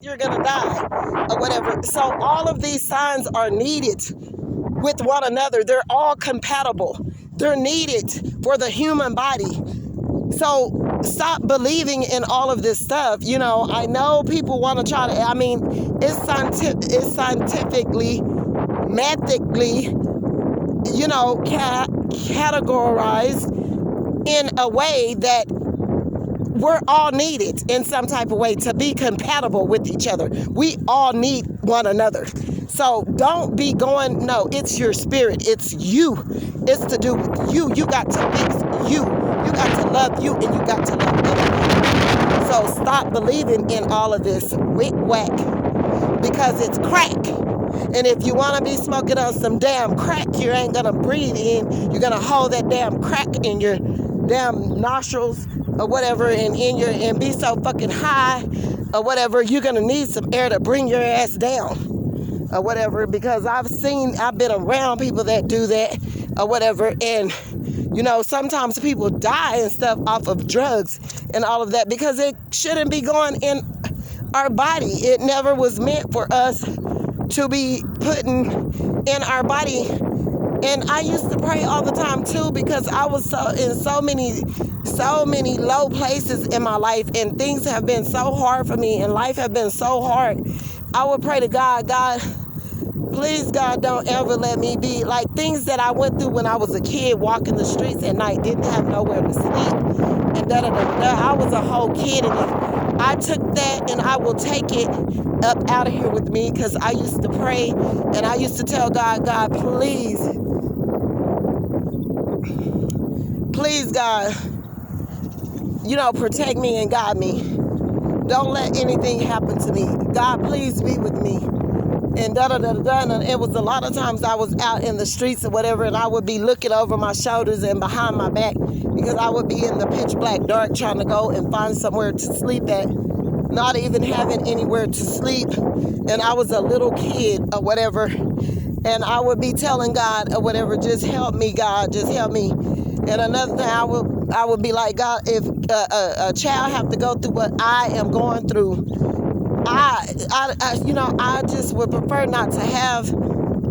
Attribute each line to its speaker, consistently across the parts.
Speaker 1: you're gonna die or whatever. So all of these signs are needed with one another. They're all compatible. They're needed for the human body. So stop believing in all of this stuff. I know people want to try to, it's scientifically, medically, categorized in a way that we're all needed in some type of way to be compatible with each other. We all need one another. So don't be going, no, it's your spirit. It's you. It's to do with you. You got to fix you. You got to love you, and you got to love other people. So stop believing in all of this whack because it's crack. And if you want to be smoking on some damn crack, you ain't going to breathe in. You're going to hold that damn crack in your damn nostrils or whatever and be so fucking high or whatever. You're going to need some air to bring your ass down or whatever, because I've been around people that do that or whatever. And, sometimes people die and stuff off of drugs and all of that because it shouldn't be going in our body. It never was meant for us to be putting in our body. And I used to pray all the time too, because I was in so many low places in my life, and things have been so hard for me and life have been so hard. I would pray to God, please, God, don't ever let me be like things that I went through when I was a kid, walking the streets at night, didn't have nowhere to sleep, and I was a whole kid, and I took that and I will take it up out of here with me, because I used to pray and I used to tell God, please, God, protect me and guide me. Don't let anything happen to me. God, please be with me. And And it was a lot of times I was out in the streets or whatever, and I would be looking over my shoulders and behind my back, because I would be in the pitch black dark trying to go and find somewhere to sleep at, not even having anywhere to sleep. And I was a little kid or whatever, and I would be telling God or whatever, just help me, God, just help me. And another thing, I would be like, God, if a child have to go through what I am going through, I just would prefer not to have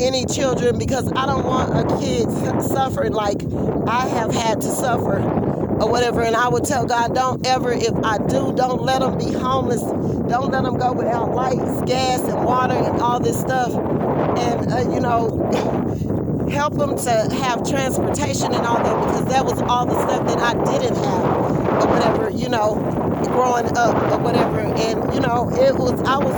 Speaker 1: any children, because I don't want a kid suffering like I have had to suffer or whatever. And I would tell God, don't ever, if I do, don't let them be homeless. Don't let them go without lights, gas, and water and all this stuff. And, help them to have transportation and all that, because that was all the stuff that I didn't have or whatever, growing up or whatever. And, I was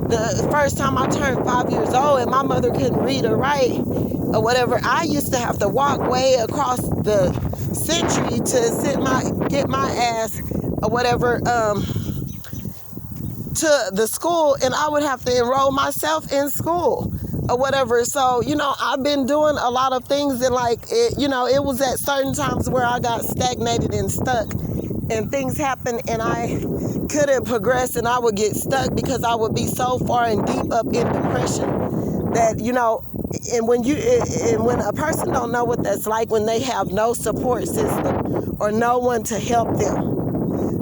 Speaker 1: the first time I turned 5 years old and my mother couldn't read or write or whatever. I used to have to walk way across the century to get my ass or whatever, to the school, and I would have to enroll myself in school or whatever. So, I've been doing a lot of things, and it was at certain times where I got stagnated and stuck, and things happened and I couldn't progress, and I would get stuck because I would be so far and deep up in depression that, and when a person don't know what that's like, when they have no support system or no one to help them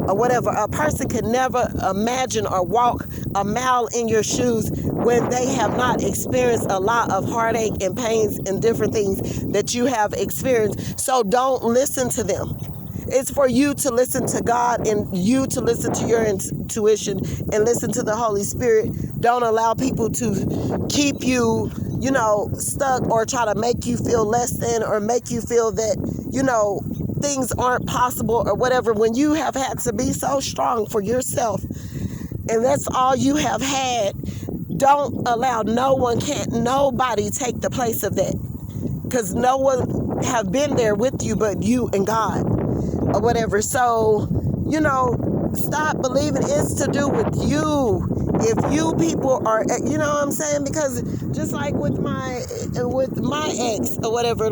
Speaker 1: or whatever, a person can never imagine or walk a mile in your shoes when they have not experienced a lot of heartache and pains and different things that you have experienced. So don't listen to them. It's for you to listen to God, and you to listen to your intuition and listen to the Holy Spirit. Don't allow people to keep you, stuck, or try to make you feel less than, or make you feel that, things aren't possible or whatever, when you have had to be so strong for yourself and that's all you have had. Don't allow nobody take the place of that, because no one have been there with you but you and God or whatever. So, stop believing it's to do with you. If you people are, what I'm saying? Because just like with my ex or whatever,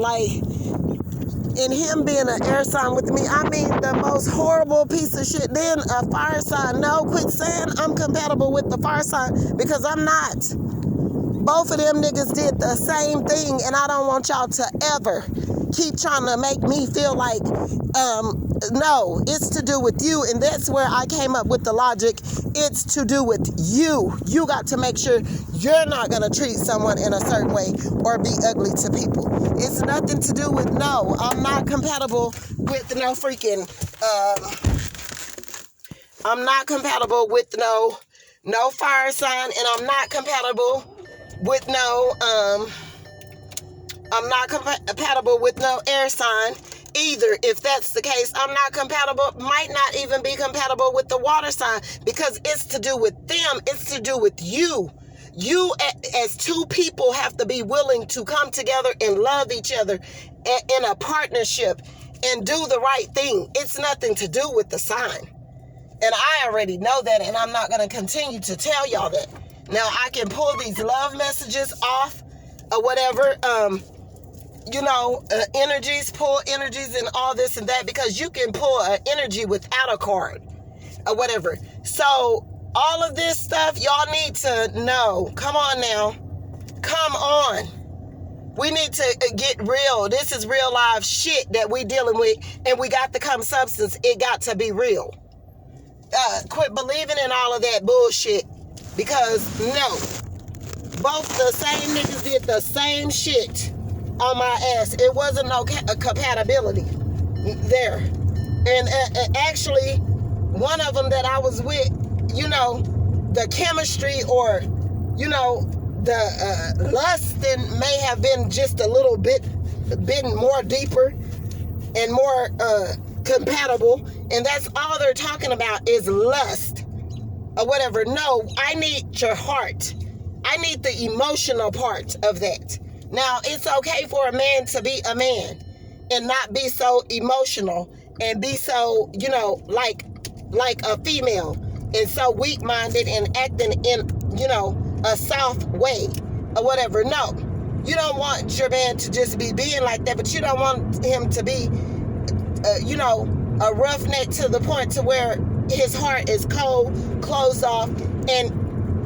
Speaker 1: and him being an air sign with me, I mean, the most horrible piece of shit. Then a fire sign. No, quit saying I'm compatible with the fire sign, because I'm not. Both of them niggas did the same thing, and I don't want y'all to ever keep trying to make me feel like No, it's to do with you. And that's where I came up with the logic. It's to do with you. You got to make sure you're not going to treat someone in a certain way or be ugly to people. It's nothing to do with, no, I'm not compatible with no freaking, I'm not compatible with no fire sign, and I'm not compatible with I'm not compatible with no air sign either. If that's the case, I'm not compatible, might not even be compatible with the water sign, because it's to do with them. It's to do with you. You as two people have to be willing to come together and love each other in a partnership and do the right thing. It's nothing to do with the sign. And I already know that, and I'm not going to continue to tell y'all that. Now, I can pull these love messages off or whatever, energies, pull energies and all this and that, because you can pull an energy without a card or whatever. So all of this stuff, y'all need to know. Come on now. Come on. We need to get real. This is real live shit that we dealing with, and we got to come substance. It got to be real. Quit believing in all of that bullshit, because no, both the same niggas did the same shit on my ass. It wasn't no compatibility there. And actually, one of them that I was with, the chemistry or, the lusting may have been just a little bit more deeper and more compatible. And that's all they're talking about is lust or whatever. No, I need your heart. I need the emotional part of that. Now, it's okay for a man to be a man and not be so emotional and be so, like a female, and so weak-minded and acting in, a soft way or whatever. No, you don't want your man to just be being like that, but you don't want him to be, a roughneck to the point to where his heart is cold, closed off, and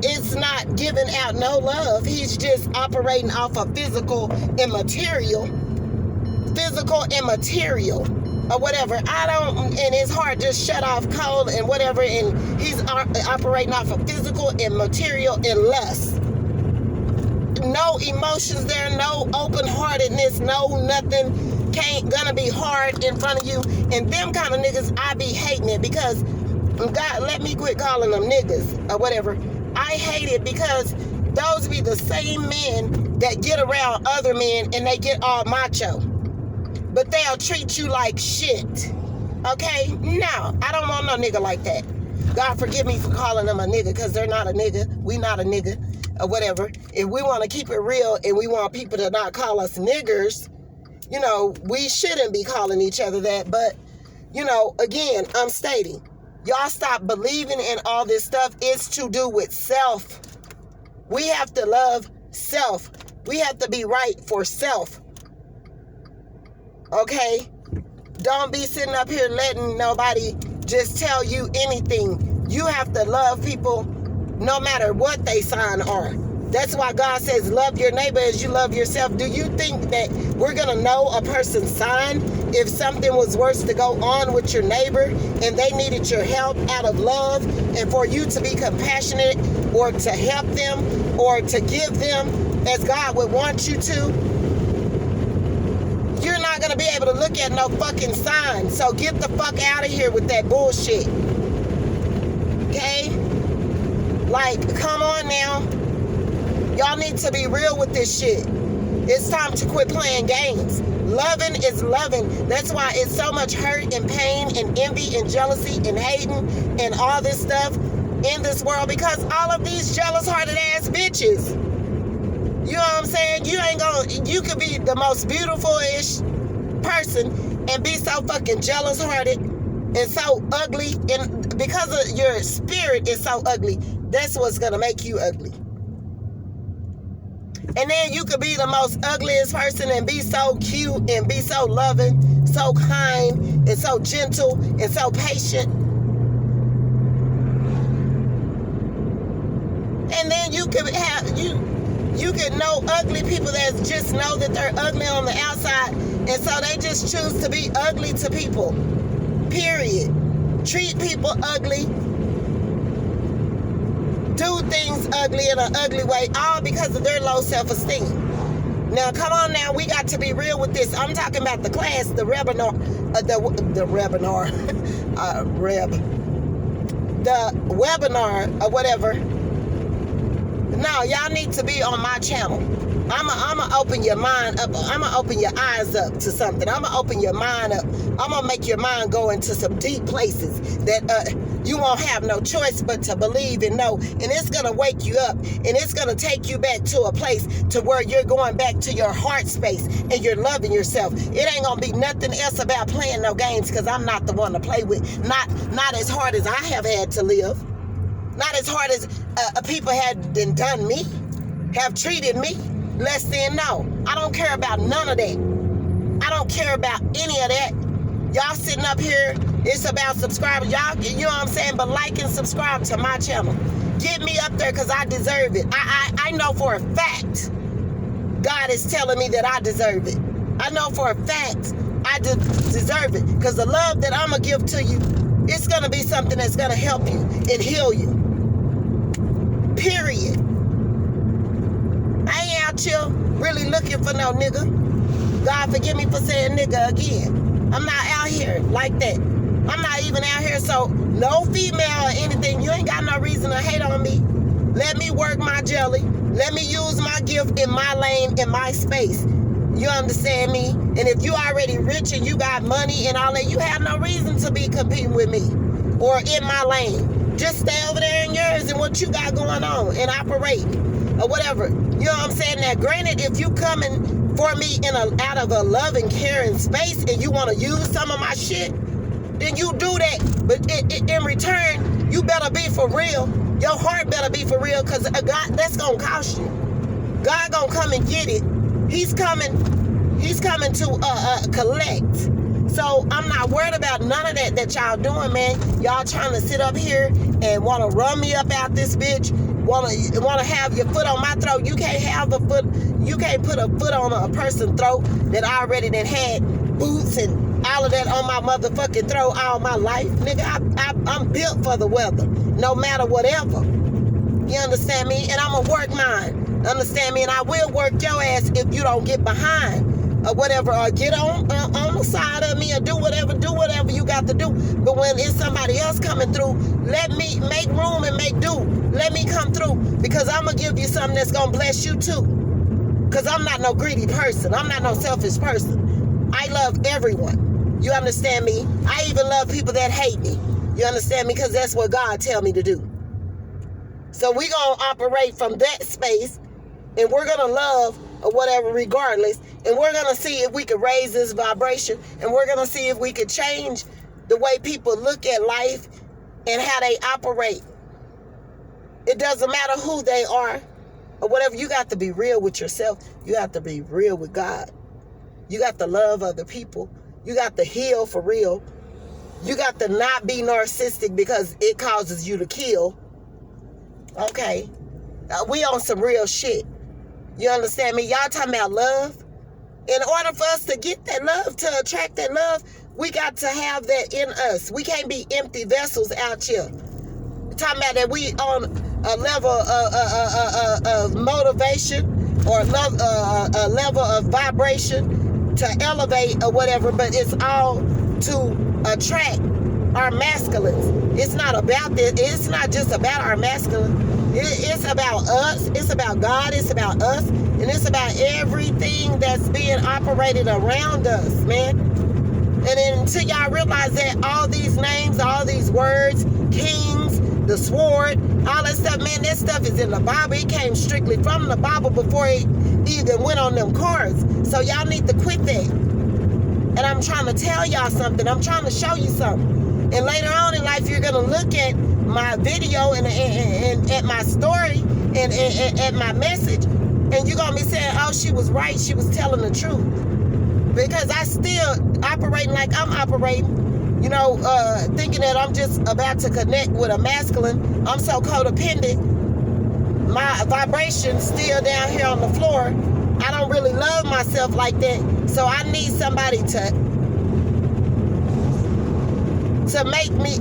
Speaker 1: it's not giving out no love. He's just operating off of physical and material or whatever. And his heart just shut off cold and whatever, and he's operating off of physical and material and lust. No emotions there, no open-heartedness, no nothing. Gonna be hard in front of you. And them kind of niggas, I be hating it, because God, let me quit calling them niggas or whatever. I hate it because those be the same men that get around other men and they get all macho, but they'll treat you like shit. Okay? No, I don't want no nigga like that. God forgive me for calling them a nigga, because they're not a nigga. We not a nigga or whatever. If we want to keep it real and we want people to not call us niggers, we shouldn't be calling each other that. But, again, I'm stating, y'all stop believing in all this stuff. It's to do with self. We have to love self. We have to be right for self. Okay? Don't be sitting up here letting nobody just tell you anything. You have to love people no matter what they sign are. That's why God says, love your neighbor as you love yourself. Do you think that we're going to know a person's sign if something was worse to go on with your neighbor and they needed your help out of love, and for you to be compassionate or to help them or to give them as God would want you to? You're not going to be able to look at no fucking sign. So get the fuck out of here with that bullshit. Okay? Like, come on now. Y'all need to be real with this shit. It's time to quit playing games. Loving is loving. That's why it's so much hurt and pain and envy and jealousy and hating and all this stuff in this world, because all of these jealous-hearted ass bitches. You know what I'm saying? You could be the most beautiful-ish person and be so fucking jealous-hearted and so ugly, and because of your spirit is so ugly, that's what's gonna make you ugly. And then you could be the most ugliest person and be so cute and be so loving, so kind, and so gentle, and so patient. And then you could know ugly people that just know that they're ugly on the outside, and so they just choose to be ugly to people. Period. Treat people ugly. Do things ugly in an ugly way, all because of their low self-esteem. Now, come on now, we got to be real with this. I'm talking about the class, the webinar, the webinar or whatever. No, y'all need to be on my channel. I'ma open your mind up. I'ma open your eyes up to something. I'ma open your mind up. I'm gonna make your mind go into some deep places that you won't have no choice but to believe and know. And it's gonna wake you up, and it's gonna take you back to a place to where you're going back to your heart space and you're loving yourself. It ain't gonna be nothing else about playing no games, because I'm not the one to play with. Not as hard as I have had to live. Not as hard as people had done me, have treated me less than. No. I don't care about none of that. I don't care about any of that. Y'all sitting up here, it's about subscribers. Y'all, you know what I'm saying? But like and subscribe to my channel. Get me up there, because I deserve it. I know for a fact God is telling me that I deserve it. I know for a fact I deserve it, because the love that I'm going to give to you, it's going to be something that's going to help you and heal you. Period. I ain't out here really looking for no nigga. God forgive me for saying nigga again. I'm not out here like that. I'm not even out here, so no female or anything. You ain't got no reason to hate on me. Let me work my jelly. Let me use my gift in my lane, in my space. You understand me? And if you already rich and you got money and all that, you have no reason to be competing with me or in my lane. Just stay over there in yours and what you got going on and operate or whatever. You know what I'm saying? Now, granted, if you coming for me out of a loving, caring space and you want to use some of my shit, then you do that. But in return, you better be for real. Your heart better be for real, because God, that's going to cost you. God going to come and get it. He's coming to collect. So I'm not worried about none of that y'all doing, man. Y'all trying to sit up here and want to run me up out this bitch. Want to have your foot on my throat. You can't have a foot. You can't put a foot on a person's throat that already done had boots and all of that on my motherfucking throat all my life, nigga. I'm built for the weather, no matter whatever. You understand me? And I'm a work mine. Understand me? And I will work your ass if you don't get behind or whatever, or get on the side of me, or do whatever you got to do. But when it's somebody else coming through, let me make room and make do. Let me come through, because I'm going to give you something that's going to bless you too. Because I'm not no greedy person. I'm not no selfish person. I love everyone. You understand me? I even love people that hate me. You understand me? Because that's what God tell me to do. So we're going to operate from that space, and we're going to love or whatever regardless, and we're going to see if we can raise this vibration, and we're going to see if we can change the way people look at life and how they operate. It doesn't matter who they are or whatever. You got to be real with yourself. You have to be real with God. You got to love other people. You got to heal for real. You got to not be narcissistic because it causes you to kill. Okay. We on some real shit. You understand me? Y'all talking about love? In order for us to get that love, to attract that love, we got to have that in us. We can't be empty vessels out here. Talking about that we on a level of motivation or a level of vibration to elevate or whatever, but it's all to attract our masculines. It's not about this. It's not just about our masculine. It's about us. It's about God. It's about us. And it's about everything that's being operated around us, man. And then until y'all realize that all these names, all these words, kings, the sword, all that stuff, man, that stuff is in the Bible. It came strictly from the Bible before it even went on them cards. So y'all need to quit that. And I'm trying to tell y'all something. I'm trying to show you something. And later on in life, you're going to look at my video and at my story and at my message, and you're going to be saying, oh, she was right. She was telling the truth. Because I still operating like I'm operating, you know, thinking that I'm just about to connect with a masculine. I'm so codependent. My vibration's still down here on the floor. I don't really love myself like that. So I need somebody to to make me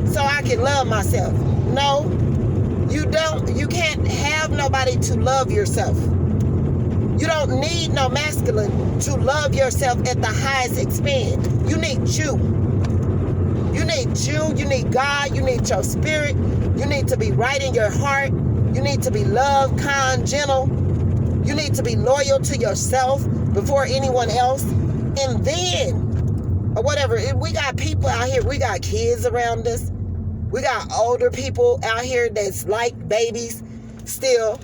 Speaker 1: so I can love myself. No, you don't. You can't have nobody to love yourself. You don't need no masculine to love yourself at the highest extent. You need you. You need you. You need God. You need your spirit. You need to be right in your heart. You need to be loved, kind, gentle. You need to be loyal to yourself before anyone else. And then, or whatever, we got people out here. We got kids around us. We got older people out here that's like babies still.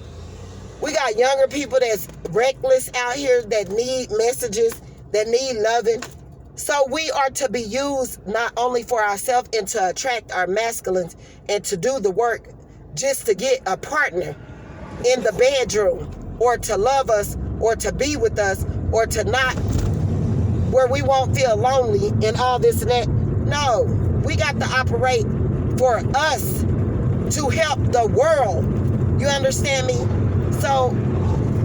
Speaker 1: We got younger people that's reckless out here that need messages, that need loving. So we are to be used not only for ourselves and to attract our masculines and to do the work just to get a partner in the bedroom or to love us or to be with us or to not, where we won't feel lonely and all this and that. No, we got to operate for us to help the world. You understand me? So,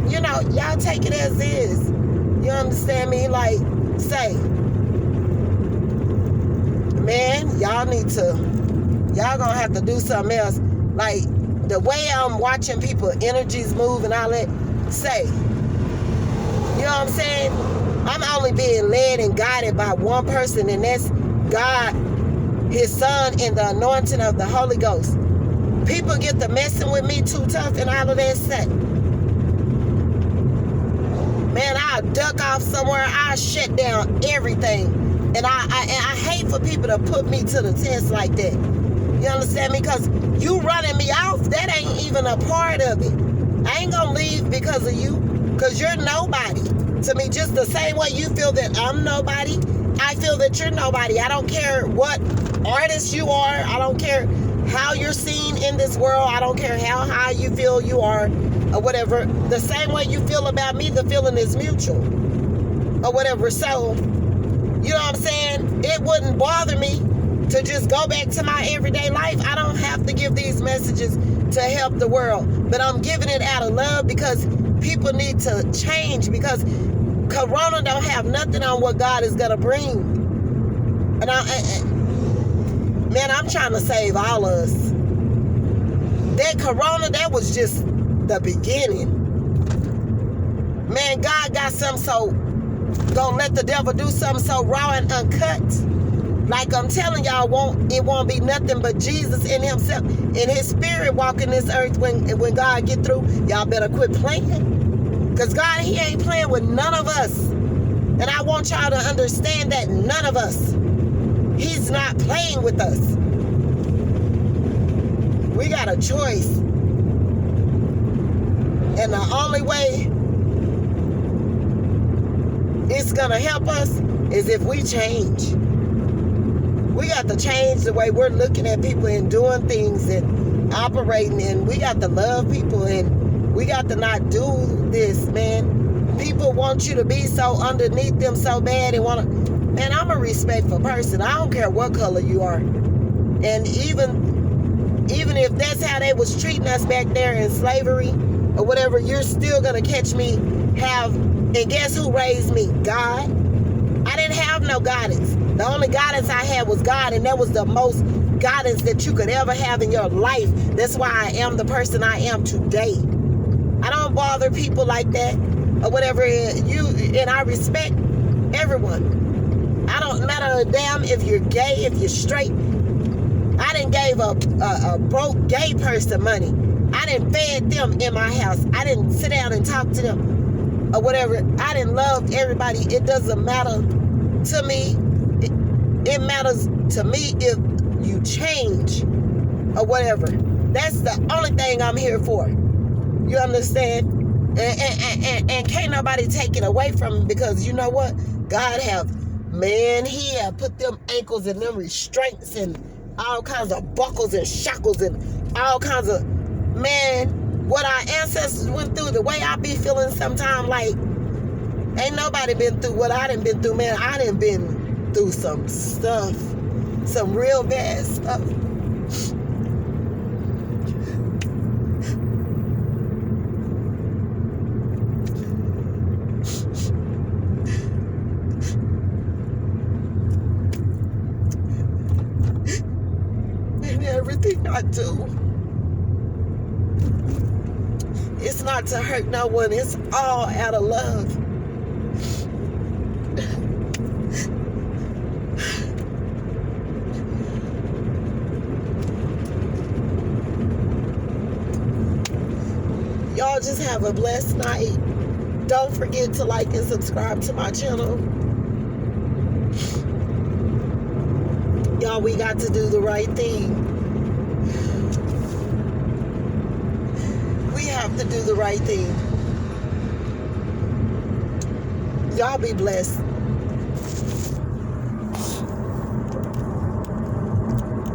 Speaker 1: you know, y'all take it as is. You understand me? Like, say, man, y'all gonna have to do something else. Like, the way I'm watching people, energies move and all that, say, you know what I'm saying? I'm only being led and guided by one person, and that's God, His Son, and the anointing of the Holy Ghost. People get to messing with me too tough and all of that set. Man, I'll duck off somewhere. I'll shut down everything. And I hate for people to put me to the test like that. You understand me? Because you running me off, that ain't even a part of it. I ain't going to leave because of you. Because you're nobody. To me, just the same way you feel that I'm nobody, I feel that you're nobody. I don't care what artist you are. I don't care how you're seen in this world. I don't care how high you feel you are or whatever. The same way you feel about me, the feeling is mutual or whatever. So, you know what I'm saying? It wouldn't bother me to just go back to my everyday life. I don't have to give these messages to help the world, but I'm giving it out of love because people need to change, because Corona don't have nothing on what God is going to bring. And man, I'm trying to save all of us. That Corona, that was just the beginning. Man, God got something so, gonna let the devil do something so raw and uncut. Like I'm telling y'all, it won't be nothing but Jesus in Himself, in His spirit walking this earth when God get through. Y'all better quit playing. Because God, He ain't playing with none of us. And I want y'all to understand that none of us. He's not playing with us. We got a choice. And the only way it's going to help us is if we change. We got to change the way we're looking at people and doing things and operating. And we got to love people, and we got to not do this, man. People want you to be so underneath them so bad and want to. Man, I'm a respectful person. I don't care what color you are. And even if that's how they was treating us back there in slavery or whatever, you're still going to catch me and guess who raised me? God. I didn't have no guidance. The only guidance I had was God, and that was the most guidance that you could ever have in your life. That's why I am the person I am today. I don't bother people like that or whatever. And I respect everyone. I don't matter a damn if you're gay, if you're straight. I didn't gave a broke gay person money. I didn't fed them in my house. I didn't sit down and talk to them or whatever. I didn't love everybody. It doesn't matter to me. It matters to me if you change or whatever. That's the only thing I'm here for. You understand? And can't nobody take it away from me, because you know what? God He have put them ankles and them restraints and all kinds of buckles and shackles and all kinds of, man, what our ancestors went through, the way I be feeling sometimes, like, ain't nobody been through what I done been through, man. I done been through some stuff, some real bad stuff. I do. It's not to hurt no one. It's all out of love. Y'all just have a blessed night. Don't forget to like and subscribe to my channel. Y'all, we got to do the right thing. We have to do the right thing. Y'all be blessed.